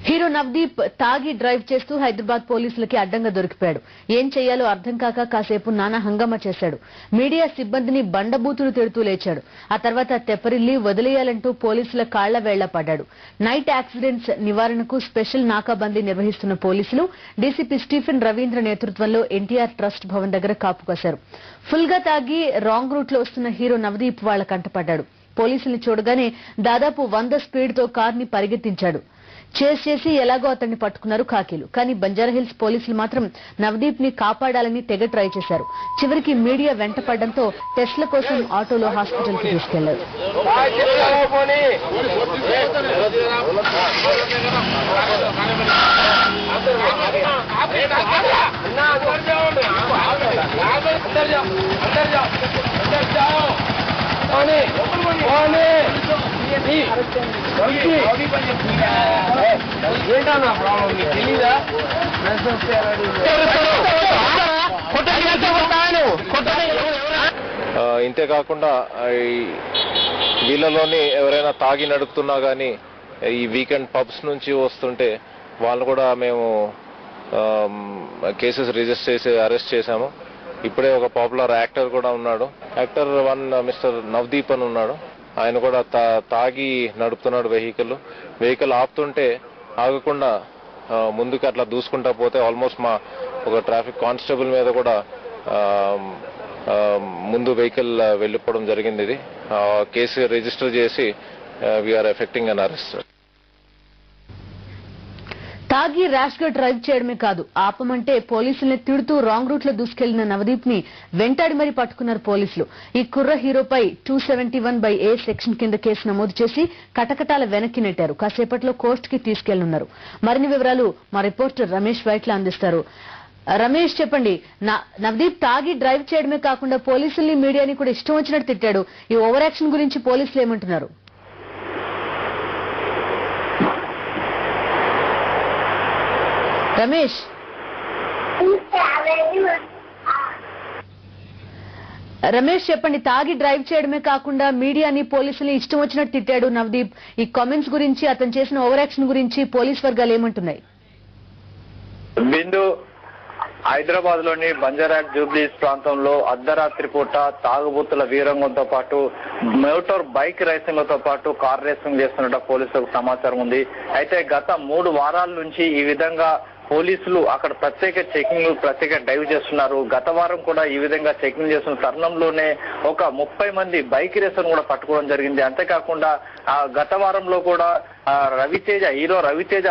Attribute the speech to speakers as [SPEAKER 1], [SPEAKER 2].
[SPEAKER 1] Hero Navdeep తాగి drive చేస్తూ హైదరాబాద్ పోలీసులకి అడ్డంగా దొరికిపోయాడు. ఏం చేయాలో అర్థం కాక కాసేపు నానా హంగామా చేశాడు. మీడియా సిబ్బందిని బండబూతులు తిడుతూ లేచాడు. ఆ తర్వాత తెప్పరిల్లి వదిలేయాలంటూ పోలీసుల కాళ్ల వేళ్ల పడ్డాడు. నైట్ యాక్సిడెంట్స్ నివారణకు స్పెషల్ నాకాబందీ నిర్వహిస్తున్న పోలీసులు డీసీపీ స్టీఫెన్ రవీంద్ర నేతృత్వంలో ఎన్టీఆర్ ట్రస్ట్ భవన్ దగ్గర కాపు కాశారు. ఫుల్ గా తాగి రాంగ్ రూట్ లో వస్తున్న హీరో నవదీప్ వాళ్ల కంటపడ్డాడు. పోలీసుల్ని చూడగానే దాదాపు 100 స్పీడ్ తో కార్ ని పరిగెత్తించాడు. చేస్ చేసి ఎలాగో అతన్ని పట్టుకున్నారు ఖాకీలు. కానీ బంజారాహిల్స్ పోలీసులు మాత్రం నవదీప్ ని కాపాడాలని తెగ ట్రై చేశారు. చివరికి మీడియా వెంట పడడంతో టెస్ట్ల కోసం ఆటోలో హాస్పిటల్ కి తీసుకెళ్లారు.
[SPEAKER 2] ఇంతే కాకుండా వీళ్ళలోని ఎవరైనా తాగి నడుపుతున్నా గానీ ఈ వీకెండ్ పబ్స్ నుంచి వస్తుంటే వాళ్ళు కూడా మేము కేసెస్ రిజిస్టర్ చేసి అరెస్ట్ చేశాము. ఇప్పుడే ఒక పాపులర్ యాక్టర్ కూడా ఉన్నాడు. యాక్టర్ 1 మిస్టర్ నవదీప్ అని ఉన్నాడు. ఆయన కూడా తాగి నడుపుతున్నాడు వెహికల్ ఆపుతుంటే ఆగకుండా ముందుకు అట్లా దూసుకుంటా పోతే ఆల్మోస్ట్ మా ఒక ట్రాఫిక్ కానిస్టేబుల్ మీద కూడా ముందు వెహికల్ వెళ్ళిపోవడం జరిగింది. ఇది కేసు రిజిస్టర్ చేసి వీఆర్ ఎఫెక్టింగ్ అన్ అరెస్ట్.
[SPEAKER 1] తాగి ర్యాష్ గా డ్రైవ్ చేయడమే కాదు, ఆపమంటే పోలీసుల్ని తిడుతూ రాంగ్ రూట్ లో దూసుకెళ్లిన నవదీప్ ని వెంటాడి మరీ పట్టుకున్నారు పోలీసులు. ఈ కుర్ర హీరోపై 271/A సెక్షన్ కింద కేసు నమోదు చేసి కటకటాల వెనక్కి నెట్టారు. కాసేపట్లో కోర్టుకి తీసుకెళ్లనున్నారు. మరిన్ని వివరాలు మా రిపోర్టర్ రమేష్ వైట్ల అందిస్తారు. రమేష్, చెప్పండి, నవదీప్ తాగి డ్రైవ్ చేయడమే కాకుండా పోలీసుల్ని మీడియాని కూడా ఇష్టం వచ్చినట్టు తిట్టాడు. ఈ ఓవర్ యాక్షన్ గురించి పోలీసులు ఏమంటున్నారు? రమేష్ చెప్పండి, తాగి డ్రైవ్ చేయడమే కాకుండా మీడియాని పోలీసుల్ని ఇష్టం వచ్చినట్టు తిట్టాడు నవదీప్. ఈ కామెంట్స్ గురించి, అతను చేసిన ఓవర్ యాక్షన్ గురించి పోలీస్ వర్గాలు ఏమంటున్నాయి?
[SPEAKER 3] బిందు, హైదరాబాద్ లోని బంజారాహిల్స్ జూబ్లీస్ ప్రాంతంలో అర్ధరాత్రి పూట తాగుబోతుల వీరంగంతో పాటు మోటార్ బైక్ రేసింగ్లతో పాటు కార్ రేసింగ్ చేస్తున్నట్టు పోలీసులకు సమాచారం ఉంది. అయితే గత 3 వారాల నుంచి ఈ విధంగా పోలీసులు అక్కడ ప్రత్యేక డైవ్ చేస్తున్నారు. గత వారం కూడా ఈ విధంగా చెకింగ్ చేస్తున్న తరుణంలోనే ఒక 30 మంది బైక్ రేసర్ను కూడా పట్టుకోవడం జరిగింది. అంతేకాకుండా గత వారంలో కూడా హీరో రవితేజ